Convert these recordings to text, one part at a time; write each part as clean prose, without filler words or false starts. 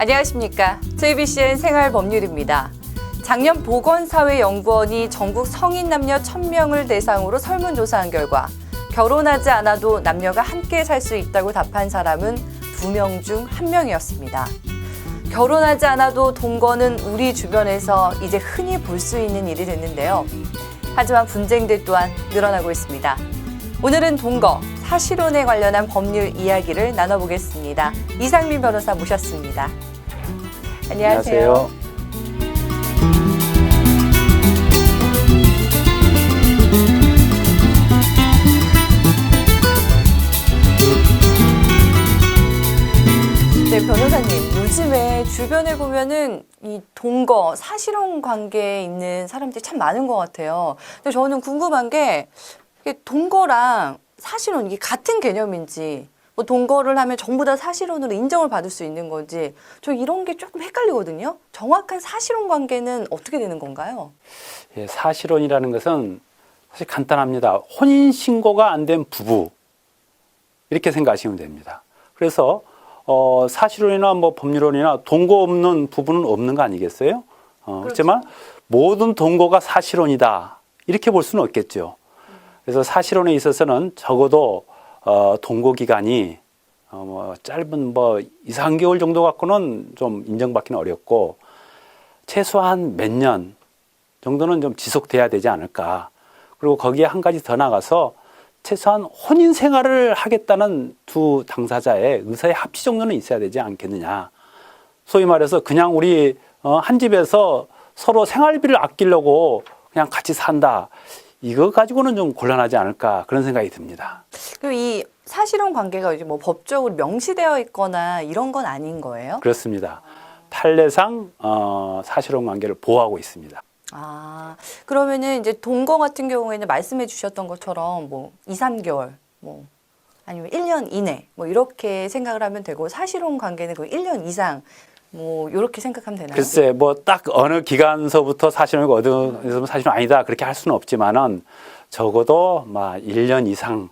안녕하십니까. JBCN 생활법률입니다. 작년 보건사회연구원이 전국 성인 남녀 1000명을 대상으로 설문조사한 결과 결혼하지 않아도 남녀가 함께 살 수 있다고 답한 사람은 2명 중 1명이었습니다. 결혼하지 않아도 동거는 우리 주변에서 이제 흔히 볼 수 있는 일이 됐는데요. 하지만 분쟁들 또한 늘어나고 있습니다. 오늘은 동거, 사실혼에 관련한 법률 이야기를 나눠보겠습니다. 이상민 변호사 모셨습니다. 안녕하세요. 네, 변호사님, 요즘에 주변에 보면은 이 동거, 사실혼 관계에 있는 사람들이 참 많은 것 같아요. 근데 저는 궁금한 게 이게 동거랑 사실혼 이게 같은 개념인지, 뭐 동거를 하면 전부 다 사실혼으로 인정을 받을 수 있는 건지, 저 이런 게 조금 헷갈리거든요. 정확한 사실혼 관계는 어떻게 되는 건가요? 예, 사실혼이라는 것은 사실 간단합니다. 혼인신고가 안 된 부부, 이렇게 생각하시면 됩니다. 그래서 사실혼이나 뭐 법률혼이나 동거 없는 부부는 없는 거 아니겠어요? 그렇지만 모든 동거가 사실혼이다, 이렇게 볼 수는 없겠죠. 그래서 사실혼에 있어서는 적어도 동거 기간이 뭐 짧은 뭐 2, 3개월 정도 갖고는 좀 인정받기는 어렵고 최소한 몇 년 정도는 좀 지속돼야 되지 않을까. 그리고 거기에 한 가지 더 나가서 최소한 혼인 생활을 하겠다는 두 당사자의 의사의 합치 정도는 있어야 되지 않겠느냐. 소위 말해서 그냥 우리 한 집에서 서로 생활비를 아끼려고 그냥 같이 산다, 이거 가지고는 좀 곤란하지 않을까, 그런 생각이 듭니다. 그럼 이 사실혼 관계가 이제 뭐 법적으로 명시되어 있거나 이런 건 아닌 거예요? 그렇습니다. 판례상 사실혼 관계를 보호하고 있습니다. 아, 그러면은 이제 동거 같은 경우에는 말씀해 주셨던 것처럼 뭐 2, 3개월, 뭐 아니면 1년 이내 뭐 이렇게 생각을 하면 되고, 사실혼 관계는 그 1년 이상 뭐 이렇게 생각하면 되나요? 글쎄, 뭐 딱 어느 기간서부터 사실혼이고 어느 사실혼 아니다, 그렇게 할 수는 없지만은 적어도 막 1년 이상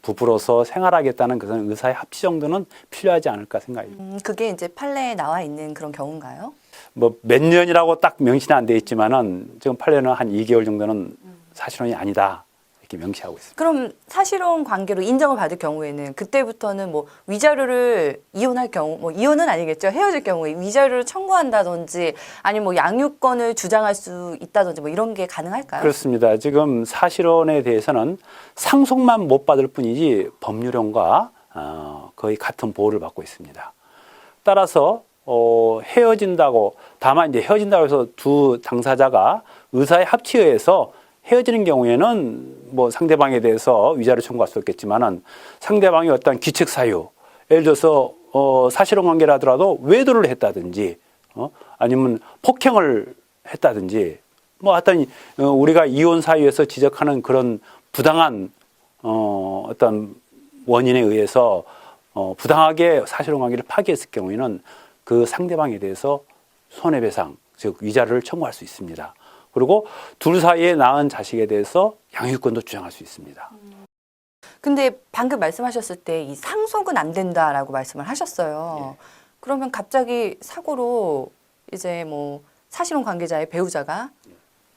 부부로서 생활하겠다는 그런 의사의 합치 정도는 필요하지 않을까 생각이 듭니다. 그게 이제 판례에 나와 있는 그런 경우인가요? 뭐 몇 년이라고 딱 명시는 안 돼 있지만은 지금 판례는 한 2개월 정도는 사실혼이 아니다, 이렇게 명시하고 있습니다. 그럼 사실혼 관계로 인정을 받을 경우에는 그때부터는 뭐 위자료를 이혼할 경우, 뭐 이혼은 아니겠죠. 헤어질 경우에 위자료를 청구한다든지 아니면 뭐 양육권을 주장할 수 있다든지 뭐 이런 게 가능할까요? 그렇습니다. 지금 사실혼에 대해서는 상속만 못 받을 뿐이지 법률혼과 거의 같은 보호를 받고 있습니다. 따라서 헤어진다고, 다만 이제 헤어진다고 해서 두 당사자가 의사의 합치에 의해서 헤어지는 경우에는 뭐 상대방에 대해서 위자료 청구할 수 없겠지만은 상대방이 어떤 기책 사유, 예를 들어서 사실혼 관계라 하더라도 외도를 했다든지 아니면 폭행을 했다든지 뭐 하여튼 우리가 이혼 사유에서 지적하는 그런 부당한 어떤 원인에 의해서 부당하게 사실혼 관계를 파기했을 경우에는 그 상대방에 대해서 손해배상, 즉 위자료를 청구할 수 있습니다. 그리고 둘 사이에 낳은 자식에 대해서 양육권도 주장할 수 있습니다. 근데 방금 말씀하셨을 때 이 상속은 안 된다라고 말씀을 하셨어요. 예. 그러면 갑자기 사고로 이제 뭐 사실혼 관계자의 배우자가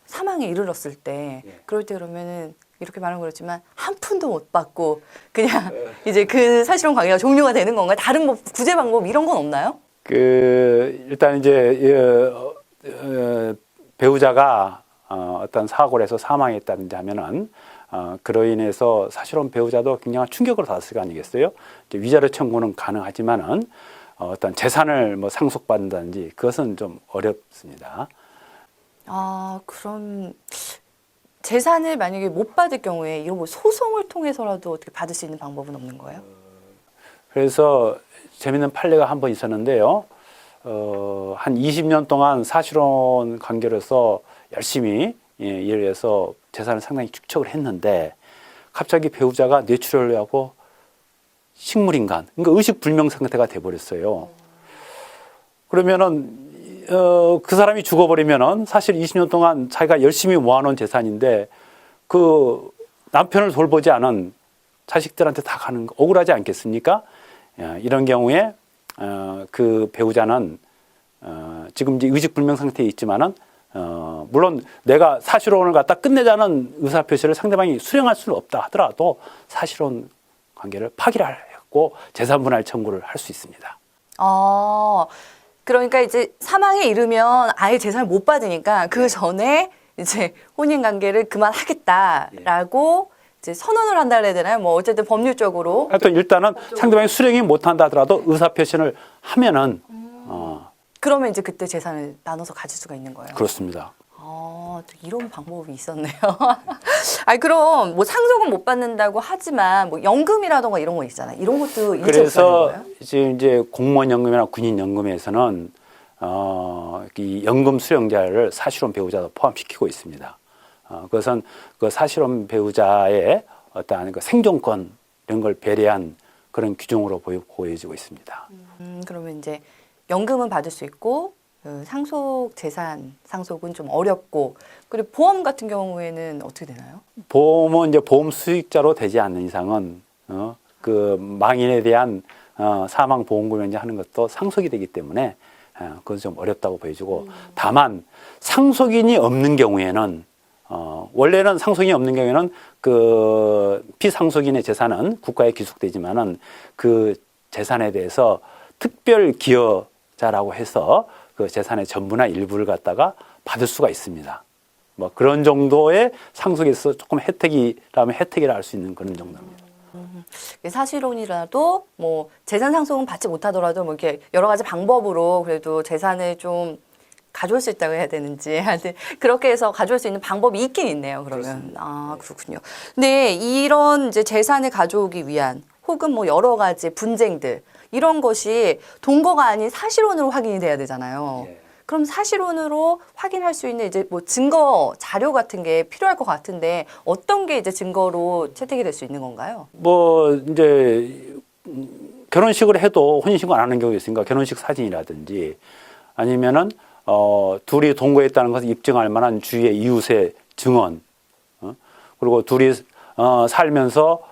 사망에 이르렀을 때, 예. 그럴 때 그러면은 이렇게 말하면 그렇지만 한 푼도 못 받고 그냥 이제 그 사실혼 관계가 종료가 되는 건가요? 다른 뭐 구제 방법 이런 건 없나요? 일단 이제 배우자가 어떤 사고를 해서 사망했다든지 하면은 그로 인해서 사실혼 배우자도 굉장한 충격을 받았을 거 아니겠어요? 이제 위자료 청구는 가능하지만은 어떤 재산을 뭐 상속받는다든지 그것은 좀 어렵습니다. 아, 그럼 재산을 만약에 못 받을 경우에 이런 뭐 소송을 통해서라도 어떻게 받을 수 있는 방법은 없는 거예요? 그래서 재밌는 판례가 한 번 있었는데요. 한 20년 동안 사실혼 관계로서 열심히 일을 해서 재산을 상당히 축적을 했는데 갑자기 배우자가 뇌출혈을 하고 식물인간, 그러니까 의식불명 상태가 돼버렸어요. 그러면은 그 사람이 죽어버리면은 사실 20년 동안 자기가 열심히 모아놓은 재산인데 그 남편을 돌보지 않은 자식들한테 다 가는 거 억울하지 않겠습니까? 이런 경우에 그 배우자는 지금 이제 의식불명 상태에 있지만은 물론 내가 사실혼을 갖다 끝내자는 의사표시를 상대방이 수령할 수는 없다 하더라도 사실혼 관계를 파기를 하고 재산분할 청구를 할 수 있습니다. 그러니까 이제 사망에 이르면 아예 재산을 못 받으니까 그 전에 이제 혼인 관계를 그만하겠다라고 이제 선언을 한다 해야 되나요? 뭐 어쨌든 법률적으로. 하여튼 일단은 상대방이 수령이 못한다 하더라도 의사표시를 하면은 그러면 이제 그때 재산을 나눠서 가질 수가 있는 거예요. 그렇습니다. 또 이런 방법이 있었네요. 아니 그럼 뭐 상속은 못 받는다고 하지만 뭐 연금이라던가 이런 거 있잖아요. 이런 것도 일제 그래서 거예요? 이제 공무원 연금이나 군인 연금에서는 이 연금 수령자를 사실혼 배우자도 포함시키고 있습니다. 그것은 그 사실혼 배우자의 어떠한 그 생존권 이런 걸 배려한 그런 규정으로 보여지고 있습니다. 그러면 이제 연금은 받을 수 있고 상속 재산 상속은 좀 어렵고 그리고 보험 같은 경우에는 어떻게 되나요? 보험은 이제 보험 수익자로 되지 않는 이상은 그 망인에 대한 사망 보험금을 이제 하는 것도 상속이 되기 때문에 그건 좀 어렵다고 보여지고 다만 상속인이 없는 경우에는 원래는 상속인이 없는 경우에는 그 피상속인의 재산은 국가에 기속되지만은 그 재산에 대해서 특별 기여자라고 해서 그 재산의 전부나 일부를 갖다가 받을 수가 있습니다. 뭐 그런 정도의 상속에서 조금 혜택이라면 혜택이라 할 수 있는 그런 정도입니다. 사실혼이라도 뭐 재산 상속은 받지 못하더라도 뭐 이렇게 여러 가지 방법으로 그래도 재산을 좀 가져올 수 있다고 해야 되는지 하여튼 그렇게 해서 가져올 수 있는 방법이 있긴 있네요. 그러면 그렇습니다. 그렇군요. 네, 이런 이제 재산을 가져오기 위한 혹은 뭐 여러 가지 분쟁들 이런 것이 동거가 아닌 사실혼으로 확인이 돼야 되잖아요. 예. 그럼 사실혼으로 확인할 수 있는 이제 뭐 증거 자료 같은 게 필요할 것 같은데 어떤 게 이제 증거로 채택이 될 수 있는 건가요? 뭐 이제 결혼식을 해도 혼인신고 안 하는 경우가 있으니까 결혼식 사진이라든지 아니면은 둘이 동거했다는 것을 입증할 만한 주위의 이웃의 증언, 그리고 둘이 살면서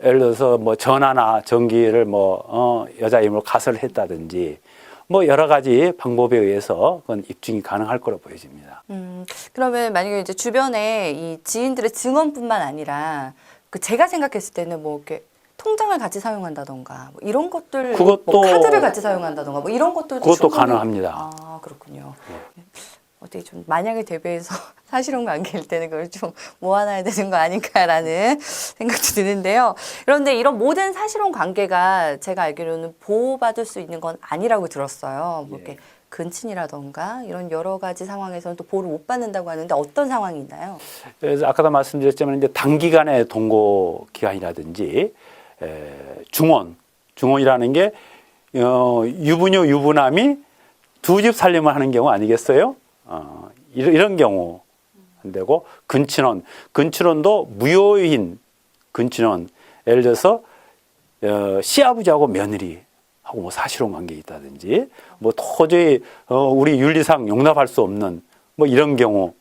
예를 들어서 뭐 전화나 전기를 뭐 여자 이름으로 가설을 했다든지 뭐 여러 가지 방법에 의해서 그건 입증이 가능할 거로 보여집니다. 그러면 만약에 이제 주변에 이 지인들의 증언뿐만 아니라 그 제가 생각했을 때는 뭐 이렇게 통장을 같이 사용한다던가 뭐 이런 것들, 그것도 뭐 카드를 같이 사용한다던가 뭐 이런 것도 그것도 충분히- 가능합니다. 그렇군요. 어떻게 좀 만약에 대비해서 사실혼 관계일 때는 그걸 좀 모아놔야 되는 거 아닌가라는 생각도 드는데요. 그런데 이런 모든 사실혼 관계가 제가 알기로는 보호받을 수 있는 건 아니라고 들었어요. 뭐 이렇게 근친이라던가 이런 여러 가지 상황에서는 또 보호를 못 받는다고 하는데 어떤 상황이 있나요? 그래서 아까도 말씀드렸지만 이제 단기간의 동거 기간이라든지 중원이라는 게 유부녀 유부남이 두 집 살림을 하는 경우 아니겠어요? 이런 경우 안 되고 근친혼도 무효인 근친혼 예를 들어서 시아버지하고 며느리하고 뭐 사실혼 관계 있다든지 뭐 도저히 우리 윤리상 용납할 수 없는 뭐 이런 경우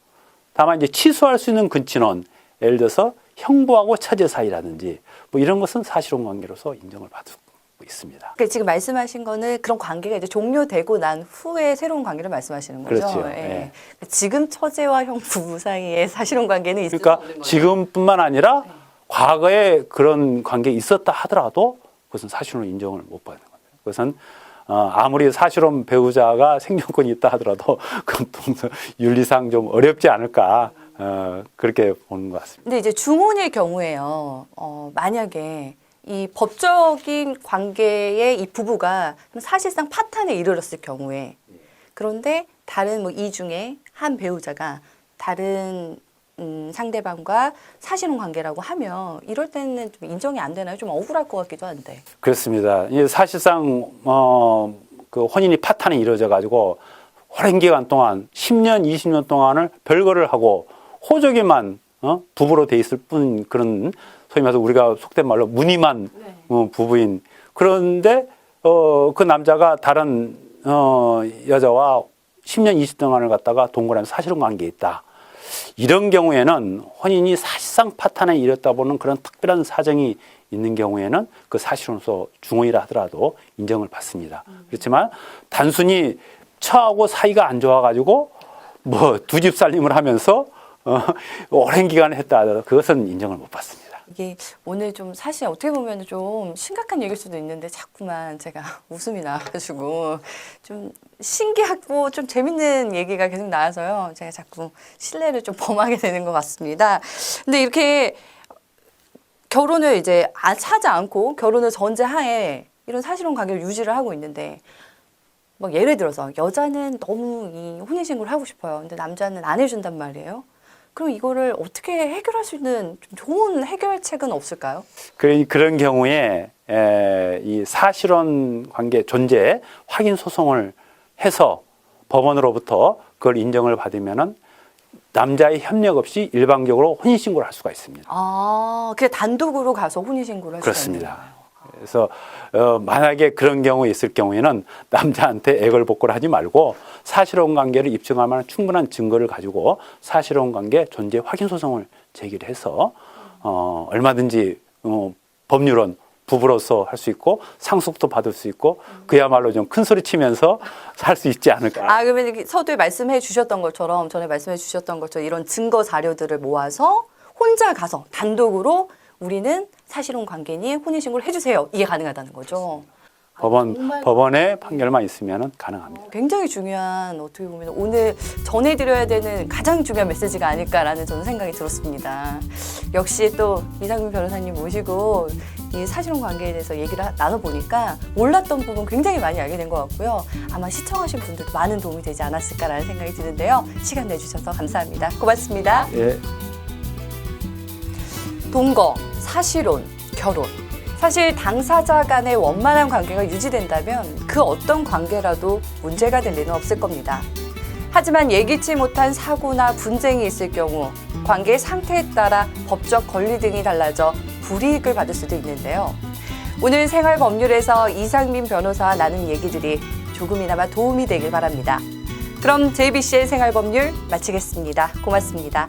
다만 이제 취소할 수 있는 근친혼 예를 들어서 형부하고 처제 사이라든지 뭐 이런 것은 사실혼 관계로서 인정을 받고 있습니다. 그러니까 지금 말씀하신 거는 그런 관계가 이제 종료되고 난 후에 새로운 관계를 말씀하시는 거죠. 그렇죠. 예. 지금 처제와 형 부부 사이에 사실혼 관계는 있을 수 그러니까 없는 거죠. 지금뿐만 아니라 과거에 그런 관계 있었다 하더라도 그것은 사실혼 인정을 못 받는 겁니다. 그것은 아무리 사실혼 배우자가 생존권이 있다 하더라도 그건 윤리상 좀 어렵지 않을까 그렇게 보는 것 같습니다. 근데 이제 중혼일 경우에요. 만약에 이 법적인 관계의 이 부부가 사실상 파탄에 이르렀을 경우에 그런데 다른 뭐 이 중에 한 배우자가 다른 상대방과 사실혼 관계라고 하면 이럴 때는 좀 인정이 안 되나요? 좀 억울할 것 같기도 한데. 그렇습니다. 이게 사실상 그 혼인이 파탄이 이루어져 가지고 오랜 기간 동안 10년, 20년 동안을 별거를 하고 호적에만 부부로 돼 있을 뿐 그런 소위 말해서 우리가 속된 말로 무늬만 부부인 그런데 그 남자가 다른 여자와 10년, 20년 동안을 갖다가 동거하면서 사실혼 관계에 있다. 이런 경우에는 혼인이 사실상 파탄에 이르렀다 보는 그런 특별한 사정이 있는 경우에는 그 사실혼소 중혼이라 하더라도 인정을 받습니다. 그렇지만 단순히 처하고 사이가 안 좋아가지고 뭐 두 집 살림을 하면서 오랜 기간을 했다 하더라도 그것은 인정을 못 받습니다. 이게 오늘 좀 사실 어떻게 보면 좀 심각한 얘기일 수도 있는데 자꾸만 제가 웃음이 나와가지고 좀 신기하고 좀 재밌는 얘기가 계속 나와서요. 제가 자꾸 신뢰를 좀 범하게 되는 것 같습니다. 근데 이렇게 결혼을 이제 하지 않고 결혼을 전제하에 이런 사실혼 관계를 유지를 하고 있는데 막 예를 들어서 여자는 너무 이 혼인신고를 하고 싶어요. 근데 남자는 안 해준단 말이에요. 그럼 이거를 어떻게 해결할 수 있는 좀 좋은 해결책은 없을까요? 그런 경우에 이 사실혼 관계 존재 확인 소송을 해서 법원으로부터 그걸 인정을 받으면은 남자의 협력 없이 일방적으로 혼인신고를 할 수가 있습니다. 아, 그냥 단독으로 가서 혼인신고를 할 수가 있는 그렇습니다. 거예요. 그래서 만약에 그런 경우 있을 경우에는 남자한테 애걸복걸 하지 말고 사실혼 관계를 입증할 만한 충분한 증거를 가지고 사실혼 관계 존재 확인 소송을 제기를 해서 얼마든지 법률은 부부로서 할 수 있고 상속도 받을 수 있고 그야말로 좀 큰 소리 치면서 살 수 있지 않을까. 아, 그러면 이렇게 서두에 말씀해 주셨던 것처럼 전에 말씀해 주셨던 것처럼 이런 증거 자료들을 모아서 혼자 가서 단독으로 우리는 사실혼 관계니 혼인신고를 해주세요. 이게 가능하다는 거죠. 법원의 판결만 있으면 가능합니다. 굉장히 중요한 어떻게 보면 오늘 전해드려야 되는 가장 중요한 메시지가 아닐까라는 저는 생각이 들었습니다. 역시 또 이상민 변호사님 모시고 이 사실혼 관계에 대해서 얘기를 나눠보니까 몰랐던 부분 굉장히 많이 알게 된 것 같고요. 아마 시청하신 분들도 많은 도움이 되지 않았을까라는 생각이 드는데요. 시간 내주셔서 감사합니다. 고맙습니다. 예. 동거, 사실혼, 결혼. 사실 당사자 간의 원만한 관계가 유지된다면 그 어떤 관계라도 문제가 될 리는 없을 겁니다. 하지만 예기치 못한 사고나 분쟁이 있을 경우 관계의 상태에 따라 법적 권리 등이 달라져 불이익을 받을 수도 있는데요. 오늘 생활법률에서 이상민 변호사와 나눈 얘기들이 조금이나마 도움이 되길 바랍니다. 그럼 JBC의 생활법률 마치겠습니다. 고맙습니다.